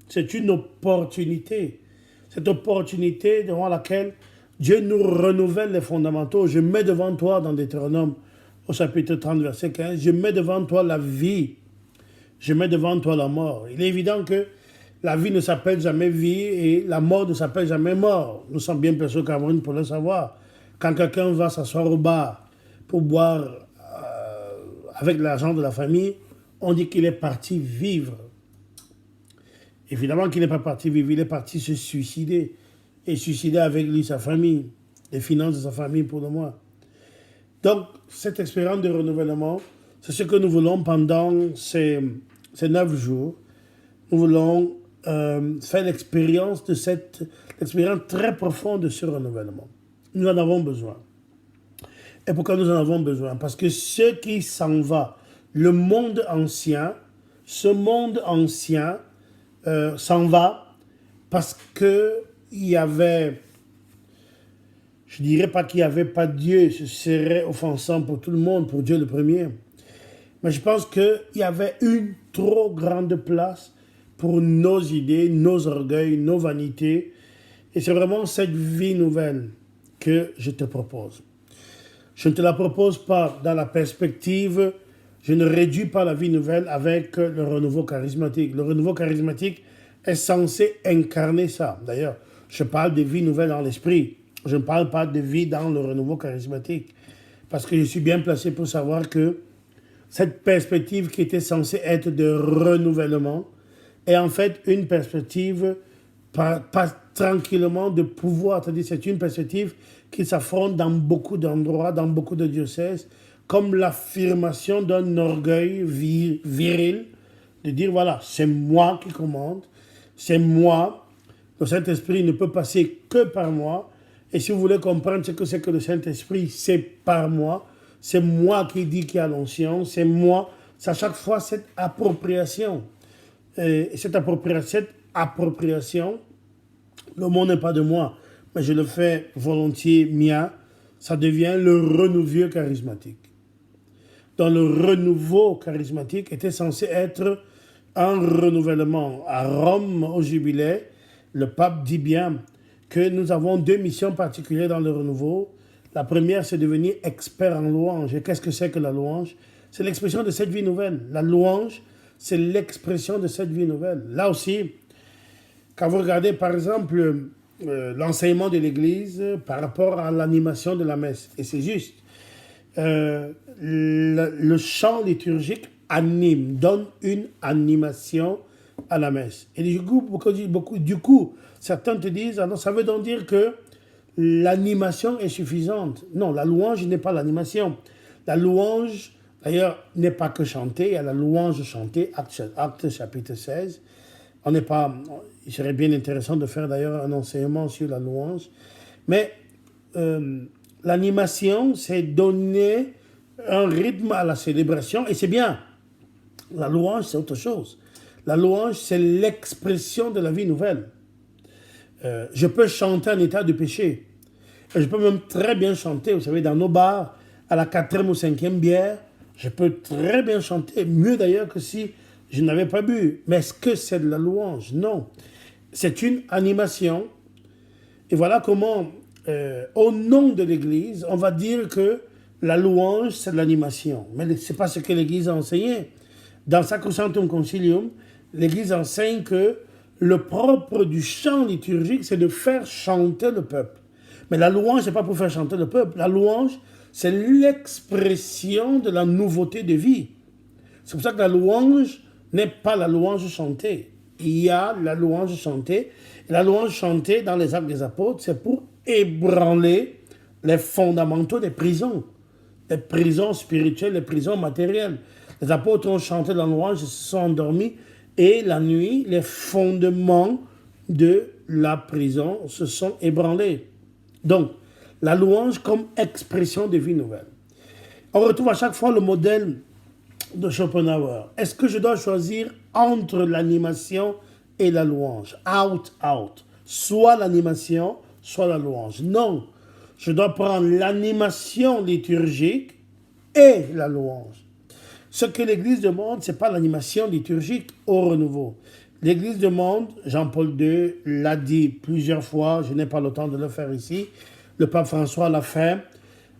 C'est une opportunité. Cette opportunité devant laquelle Dieu nous renouvelle les fondamentaux. Je mets devant toi, dans Deutéronome, au chapitre 30, verset 15, je mets devant toi la vie, je mets devant toi la mort. Il est évident que la vie ne s'appelle jamais vie et la mort ne s'appelle jamais mort. Nous sommes bien placés au Cameroun pour le savoir. Quand quelqu'un va s'asseoir au bar pour boire avec l'argent de la famille, on dit qu'il est parti vivre. Évidemment qu'il n'est pas parti vivre, il est parti se suicider. Et suicider avec lui sa famille, les finances de sa famille pour le moins. Donc, cette expérience de renouvellement, c'est ce que nous voulons pendant ces 9 jours. Nous voulons faire l'expérience de cette expérience très profonde de ce renouvellement. Nous en avons besoin. Et pourquoi nous en avons besoin? Parce que ce qui s'en va, le monde ancien, ce monde ancien s'en va parce que il y avait, je ne dirais pas qu'il n'y avait pas Dieu, ce serait offensant pour tout le monde, pour Dieu le premier. Mais je pense qu'il y avait une trop grande place pour nos idées, nos orgueils, nos vanités. Et c'est vraiment cette vie nouvelle que je te propose. Je ne te la propose pas dans la perspective, je ne réduis pas la vie nouvelle avec le renouveau charismatique. Le renouveau charismatique est censé incarner ça. D'ailleurs, je parle de vie nouvelle dans l'esprit. Je ne parle pas de vie dans le renouveau charismatique. Parce que je suis bien placé pour savoir que cette perspective qui était censée être de renouvellement est en fait une perspective pas tranquillement de pouvoir. C'est-à-dire c'est une perspective qui s'affronte dans beaucoup d'endroits, dans beaucoup de diocèses, comme l'affirmation d'un orgueil viril, de dire voilà, c'est moi qui commande, c'est moi, le Saint-Esprit ne peut passer que par moi, et si vous voulez comprendre ce que c'est que le Saint-Esprit, c'est par moi, c'est moi qui dis qu'il y a l'onction, c'est moi, c'est à chaque fois cette appropriation. Et cette appropriation, le mot n'est pas de moi, mais je le fais volontiers mien, ça devient le renouveau charismatique. Donc le renouveau charismatique était censé être un renouvellement. À Rome, au jubilé, le pape dit bien que nous avons 2 missions particulières dans le renouveau. La première, c'est devenir expert en louange. Et qu'est-ce que c'est que la louange? C'est l'expression de cette vie nouvelle. La louange, c'est l'expression de cette vie nouvelle. Là aussi, quand vous regardez par exemple l'enseignement de l'Église par rapport à l'animation de la messe, et c'est juste, le chant liturgique anime, donne une animation à la messe. Et du coup, certains te disent, alors ça veut donc dire que l'animation est suffisante. Non, la louange n'est pas l'animation. La louange, d'ailleurs, n'est pas que chanter. Il y a la louange chantée, Actes chapitre 16. Il serait bien intéressant de faire d'ailleurs un enseignement sur la louange. Mais l'animation, c'est donner un rythme à la célébration, et c'est bien. La louange, c'est autre chose. La louange, c'est l'expression de la vie nouvelle. Je peux chanter en état de péché. Et je peux même très bien chanter, vous savez, dans nos bars, à la 4e ou 5e bière, je peux très bien chanter, mieux d'ailleurs que si je n'avais pas bu. Mais est-ce que c'est de la louange? Non. C'est une animation. Et voilà comment, au nom de l'Église, on va dire que la louange, c'est de l'animation. Mais ce n'est pas ce que l'Église a enseigné. Dans Sacrosanctum Concilium, l'Église enseigne que le propre du chant liturgique, c'est de faire chanter le peuple. Mais la louange, ce n'est pas pour faire chanter le peuple. La louange, c'est l'expression de la nouveauté de vie. C'est pour ça que la louange n'est pas la louange chantée. Il y a la louange chantée. Et la louange chantée dans les Actes des Apôtres, c'est pour ébranler les fondamentaux des prisons. Les prisons spirituelles, les prisons matérielles. Les apôtres ont chanté la louange, ils se sont endormis. Et la nuit, les fondements de la prison se sont ébranlés. Donc, la louange comme expression de vie nouvelle. On retrouve à chaque fois le modèle de Schopenhauer. Est-ce que je dois choisir entre l'animation et la louange? Out. Soit l'animation, soit la louange. Non, je dois prendre l'animation liturgique et la louange. Ce que l'Église demande, ce n'est pas l'animation liturgique au renouveau. L'Église demande, Jean-Paul II l'a dit plusieurs fois, je n'ai pas le temps de le faire ici, le pape François l'a fait,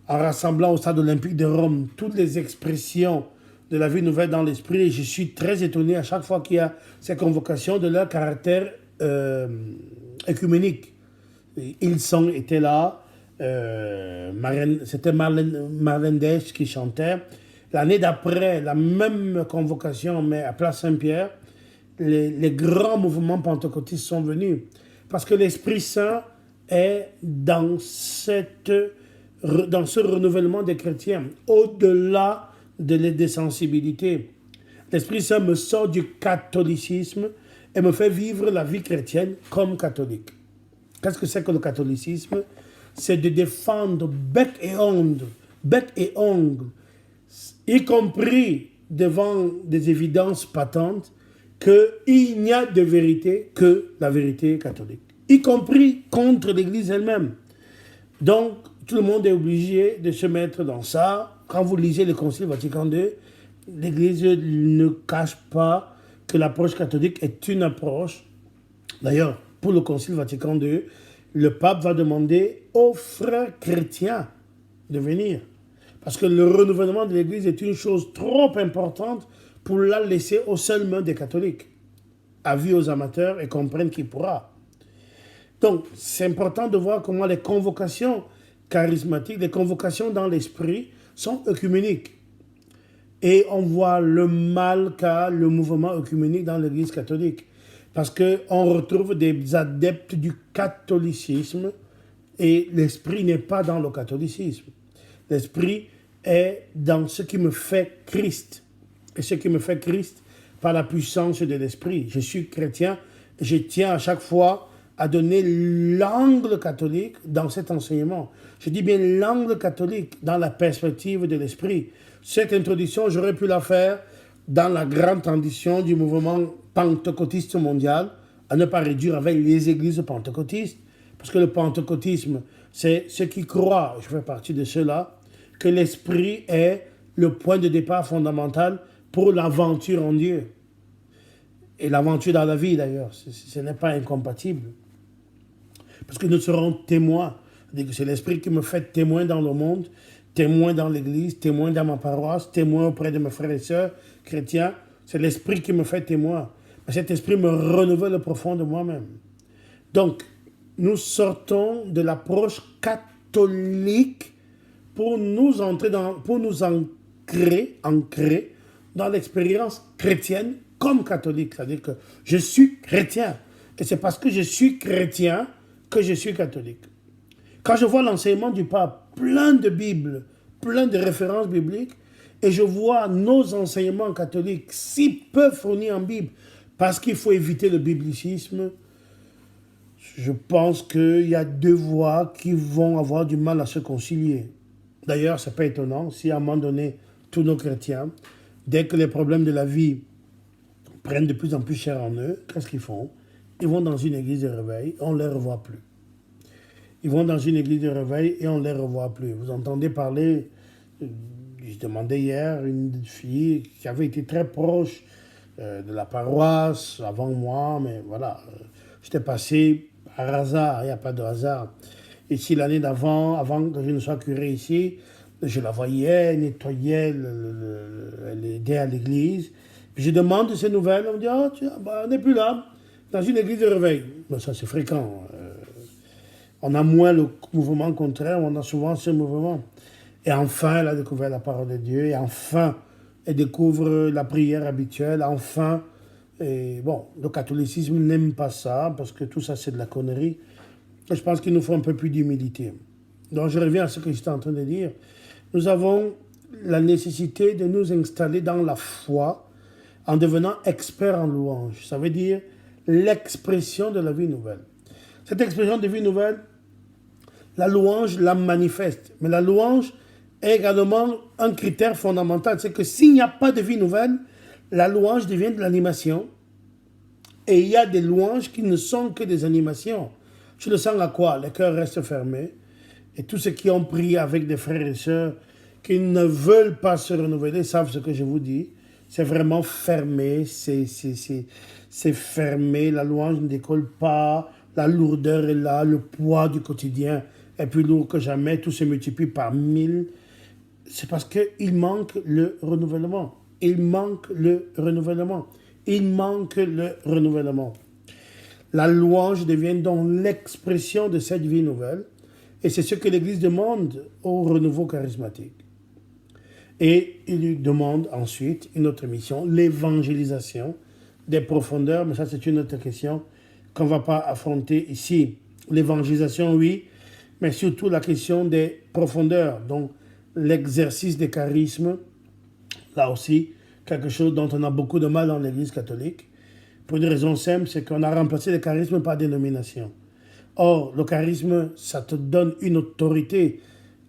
en rassemblant au stade olympique de Rome toutes les expressions de la vie nouvelle dans l'esprit, et je suis très étonné à chaque fois qu'il y a ces convocations de leur caractère œcuménique. Ils étaient là, c'était Marlène Desch qui chantait. L'année d'après, la même convocation, mais à Place Saint-Pierre, les grands mouvements pentecôtistes sont venus. Parce que l'Esprit Saint est dans ce renouvellement des chrétiens, au-delà des sensibilités. L'Esprit Saint me sort du catholicisme et me fait vivre la vie chrétienne comme catholique. Qu'est-ce que c'est que le catholicisme? C'est de défendre bec et ongle, y compris devant des évidences patentes, qu'il n'y a de vérité que la vérité catholique, y compris contre l'Église elle-même. Donc, tout le monde est obligé de se mettre dans ça. Quand vous lisez le Concile Vatican II, l'Église ne cache pas que l'approche catholique est une approche. D'ailleurs, pour le Concile Vatican II, le pape va demander aux frères chrétiens de venir. Parce que le renouvellement de l'Église est une chose trop importante pour la laisser aux seules mains des catholiques. Avis aux amateurs et comprennent qui pourra. Donc, c'est important de voir comment les convocations charismatiques, les convocations dans l'esprit sont œcuméniques. Et on voit le mal qu'a le mouvement œcuménique dans l'Église catholique. Parce qu'on retrouve des adeptes du catholicisme et l'esprit n'est pas dans le catholicisme. L'esprit est dans ce qui me fait Christ. Et ce qui me fait Christ par la puissance de l'Esprit. Je suis chrétien, je tiens à chaque fois à donner l'angle catholique dans cet enseignement. Je dis bien l'angle catholique dans la perspective de l'Esprit. Cette introduction, j'aurais pu la faire dans la grande tradition du mouvement pentecôtiste mondial, à ne pas réduire avec les églises pentecôtistes, parce que le pentecôtisme, c'est ceux qui croient, je fais partie de ceux-là, que l'Esprit est le point de départ fondamental pour l'aventure en Dieu. Et l'aventure dans la vie, d'ailleurs, ce n'est pas incompatible. Parce que nous serons témoins. C'est l'Esprit qui me fait témoin dans le monde, témoin dans l'Église, témoin dans ma paroisse, témoin auprès de mes frères et sœurs chrétiens. C'est l'Esprit qui me fait témoin. Mais cet Esprit me renouvelle au profond de moi-même. Donc, nous sortons de l'approche catholique pour nous ancrer dans l'expérience chrétienne comme catholique. C'est-à-dire que je suis chrétien. Et c'est parce que je suis chrétien que je suis catholique. Quand je vois l'enseignement du pape, plein de Bibles, plein de références bibliques, et je vois nos enseignements catholiques si peu fournis en Bible, parce qu'il faut éviter le biblicisme, je pense qu'il y a deux voies qui vont avoir du mal à se concilier. D'ailleurs, ce n'est pas étonnant si à un moment donné, tous nos chrétiens, dès que les problèmes de la vie prennent de plus en plus cher en eux, qu'est-ce qu'ils font? Ils vont dans une église de réveil, on ne les revoit plus. Ils vont dans une église de réveil et on ne les revoit plus. Vous entendez parler, je demandais hier, une fille qui avait été très proche de la paroisse avant moi, mais voilà, j'étais passé par hasard, il n'y a pas de hasard. Ici, l'année d'avant, avant que je ne sois curé ici, je la voyais, elle nettoyait, elle aidait à l'église. Puis je demande de ses nouvelles, on me dit, ah, on n'est plus là, dans une église de réveil. Bon, ça, c'est fréquent. On a moins le mouvement contraire, on a souvent ce mouvement. Et enfin, elle a découvert la parole de Dieu, et enfin, elle découvre la prière habituelle, enfin. Et bon, le catholicisme n'aime pas ça, parce que tout ça, c'est de la connerie. Je pense qu'il nous faut un peu plus d'humilité. Donc, je reviens à ce que j'étais en train de dire. Nous avons la nécessité de nous installer dans la foi en devenant experts en louange. Ça veut dire l'expression de la vie nouvelle. Cette expression de vie nouvelle, la louange la manifeste. Mais la louange est également un critère fondamental. C'est que s'il n'y a pas de vie nouvelle, la louange devient de l'animation. Et il y a des louanges qui ne sont que des animations. Tu le sens à quoi? Les cœurs restent fermés. Et tous ceux qui ont prié avec des frères et sœurs qui ne veulent pas se renouveler savent ce que je vous dis. C'est vraiment fermé. C'est fermé. La louange ne décolle pas. La lourdeur est là. Le poids du quotidien est plus lourd que jamais. Tout se multiplie par 1000. C'est parce qu'il manque le renouvellement. Il manque le renouvellement. Il manque le renouvellement. La louange devient donc l'expression de cette vie nouvelle. Et c'est ce que l'Église demande au renouveau charismatique. Et il lui demande ensuite une autre mission, l'évangélisation des profondeurs. Mais ça, c'est une autre question qu'on ne va pas affronter ici. L'évangélisation, oui, mais surtout la question des profondeurs. Donc, l'exercice des charismes, là aussi, quelque chose dont on a beaucoup de mal dans l'Église catholique. Pour une raison simple, c'est qu'on a remplacé le charisme par dénomination. Or, le charisme, ça te donne une autorité,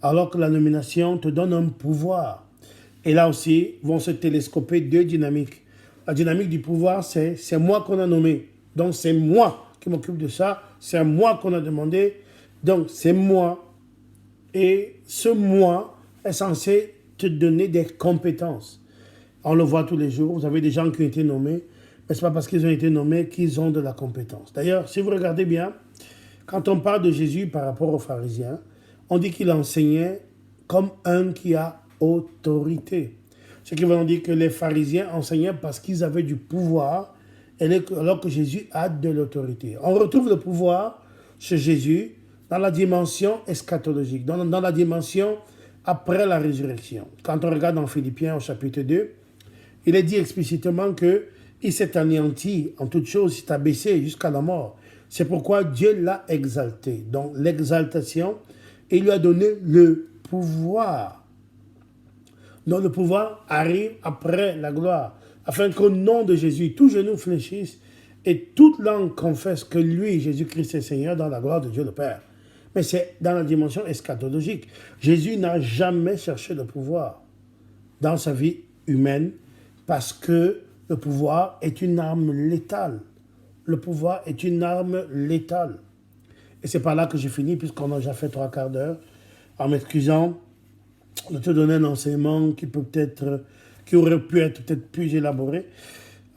alors que la nomination te donne un pouvoir. Et là aussi, vont se télescoper deux dynamiques. La dynamique du pouvoir, c'est moi qu'on a nommé. Donc, c'est moi qui m'occupe de ça. C'est à moi qu'on a demandé. Donc, c'est moi. Et ce moi est censé te donner des compétences. On le voit tous les jours. Vous avez des gens qui ont été nommés. Mais ce n'est pas parce qu'ils ont été nommés qu'ils ont de la compétence. D'ailleurs, si vous regardez bien, quand on parle de Jésus par rapport aux pharisiens, on dit qu'il enseignait comme un qui a autorité. Ce qui veut dire que les pharisiens enseignaient parce qu'ils avaient du pouvoir, alors que Jésus a de l'autorité. On retrouve le pouvoir chez Jésus dans la dimension eschatologique, dans la dimension après la résurrection. Quand on regarde dans Philippiens au chapitre 2, il est dit explicitement qu'il s'est anéanti en toutes choses, il s'est abaissé jusqu'à la mort. C'est pourquoi Dieu l'a exalté. Donc l'exaltation, il lui a donné le pouvoir. Donc le pouvoir arrive après la gloire, afin qu'au nom de Jésus, tout genou fléchisse et toute langue confesse que lui, Jésus-Christ, est Seigneur dans la gloire de Dieu le Père. Mais c'est dans la dimension eschatologique. Jésus n'a jamais cherché le pouvoir dans sa vie humaine parce que le pouvoir est une arme létale. Le pouvoir est une arme létale. Et c'est par là que j'ai fini, puisqu'on a déjà fait 3/4 d'heure, en m'excusant de te donner un enseignement qui aurait pu être peut-être plus élaboré,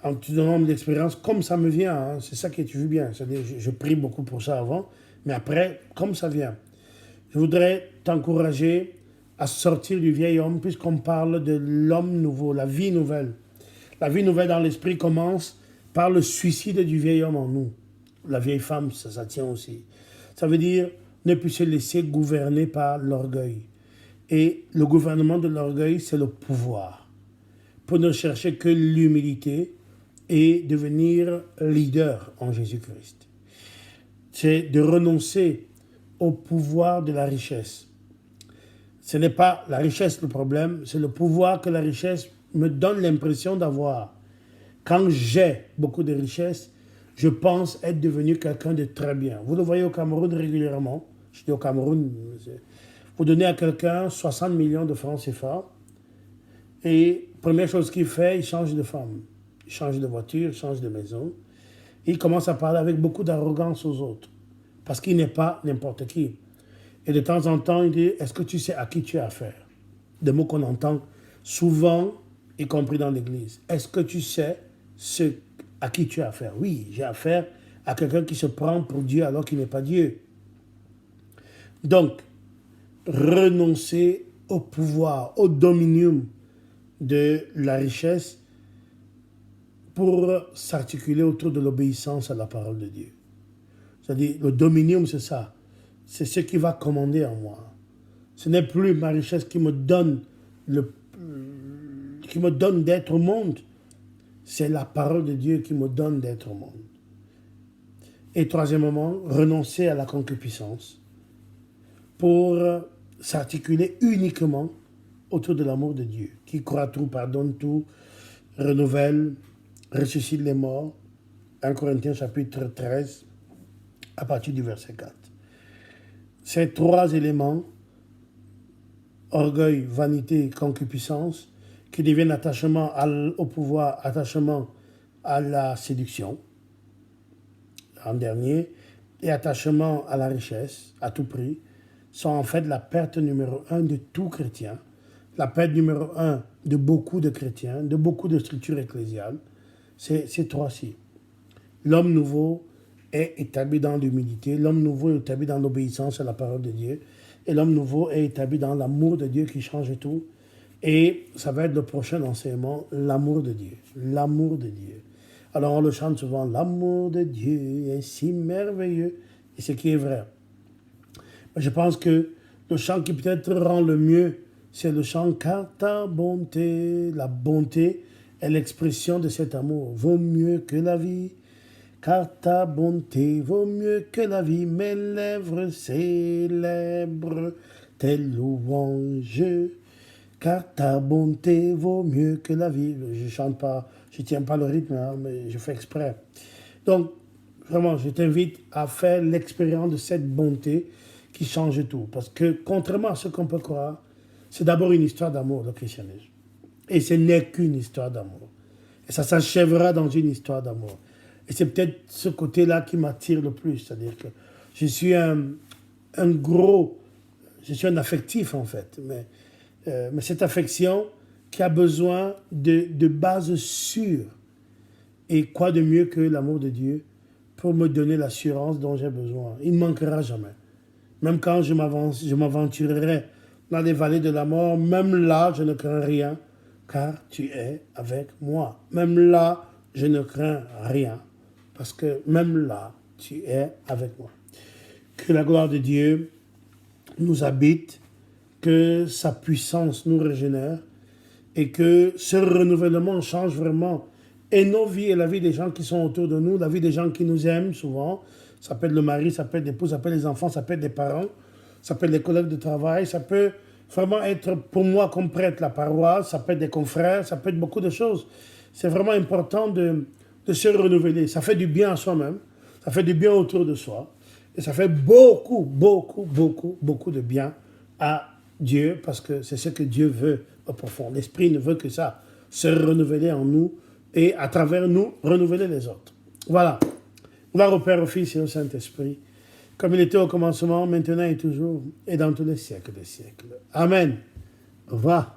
en te donnant de l'expérience comme ça me vient. Hein. C'est ça que tu veux bien. C'est-à-dire, je prie beaucoup pour ça avant, mais après, comme ça vient. Je voudrais t'encourager à sortir du vieil homme, puisqu'on parle de l'homme nouveau, la vie nouvelle. La vie nouvelle dans l'esprit commence par le suicide du vieil homme en nous. La vieille femme, ça tient aussi. Ça veut dire ne plus se laisser gouverner par l'orgueil. Et le gouvernement de l'orgueil, c'est le pouvoir. Pour ne chercher que l'humilité et devenir leader en Jésus-Christ. C'est de renoncer au pouvoir de la richesse. Ce n'est pas la richesse le problème, c'est le pouvoir que la richesse me donne l'impression d'avoir. Quand j'ai beaucoup de richesses, je pense être devenu quelqu'un de très bien. Vous le voyez au Cameroun régulièrement. Je dis au Cameroun, vous donnez à quelqu'un 60 millions de francs CFA et première chose qu'il fait, il change de femme, il change de voiture, il change de maison. Et il commence à parler avec beaucoup d'arrogance aux autres parce qu'il n'est pas n'importe qui. Et de temps en temps, il dit, est-ce que tu sais à qui tu as affaire? Des mots qu'on entend souvent, y compris dans l'église. Est-ce que tu sais à qui tu as affaire? Oui, j'ai affaire à quelqu'un qui se prend pour Dieu alors qu'il n'est pas Dieu. Donc, renoncer au pouvoir, au dominium de la richesse pour s'articuler autour de l'obéissance à la parole de Dieu. C'est-à-dire, le dominium, c'est ça. C'est ce qui va commander en moi. Ce n'est plus ma richesse qui me donne d'être au monde. C'est la parole de Dieu qui me donne d'être au monde. Et troisièmement, renoncer à la concupiscence pour s'articuler uniquement autour de l'amour de Dieu, qui croit tout, pardonne tout, renouvelle, ressuscite les morts. 1 Corinthiens chapitre 13, à partir du verset 4. Ces trois éléments, orgueil, vanité, concupiscence, qui deviennent attachement au pouvoir, attachement à la séduction, en dernier, et attachement à la richesse, à tout prix, sont en fait la perte numéro 1 de tout chrétien, la perte numéro 1 de beaucoup de chrétiens, de beaucoup de structures ecclésiales. C'est ces trois-ci. L'homme nouveau est établi dans l'humilité, l'homme nouveau est établi dans l'obéissance à la parole de Dieu, et l'homme nouveau est établi dans l'amour de Dieu qui change tout. Et ça va être le prochain enseignement, l'amour de Dieu. L'amour de Dieu. Alors on le chante souvent, l'amour de Dieu est si merveilleux, et ce qui est vrai. Mais je pense que le chant qui peut-être rend le mieux, c'est le chant car ta bonté. La bonté est l'expression de cet amour. Vaut mieux que la vie, car ta bonté vaut mieux que la vie. Mes lèvres célèbrent tes louanges, car ta bonté vaut mieux que la vie. Je chante pas, je tiens pas le rythme, hein, mais je fais exprès. Donc, vraiment, je t'invite à faire l'expérience de cette bonté qui change tout. Parce que, contrairement à ce qu'on peut croire, c'est d'abord une histoire d'amour, le christianisme. Et ce n'est qu'une histoire d'amour. Et ça s'achèvera dans une histoire d'amour. Et c'est peut-être ce côté-là qui m'attire le plus. C'est-à-dire que je suis un affectif en fait. Mais cette affection qui a besoin de bases sûres. Et quoi de mieux que l'amour de Dieu pour me donner l'assurance dont j'ai besoin. Il ne manquera jamais. Même quand je m'aventurerai dans les vallées de la mort, même là, je ne crains rien, car tu es avec moi. Même là, je ne crains rien, parce que même là, tu es avec moi. Que la gloire de Dieu nous habite, que sa puissance nous régénère, et que ce renouvellement change vraiment et nos vies et la vie des gens qui sont autour de nous, la vie des gens qui nous aiment souvent. Ça peut être le mari, ça peut être l'épouse, ça peut être les enfants, ça peut être les parents, ça peut être les collègues de travail, ça peut vraiment être pour moi comme prêtre la paroisse, ça peut être des confrères, ça peut être beaucoup de choses. C'est vraiment important de se renouveler. Ça fait du bien à soi-même, ça fait du bien autour de soi, et ça fait beaucoup, beaucoup, beaucoup, beaucoup de bien à Dieu, parce que c'est ce que Dieu veut au profond. L'Esprit ne veut que ça, se renouveler en nous, et à travers nous, renouveler les autres. Voilà. Gloire au Père, au Fils et au Saint-Esprit, comme il était au commencement, maintenant et toujours, et dans tous les siècles des siècles. Amen. Au revoir.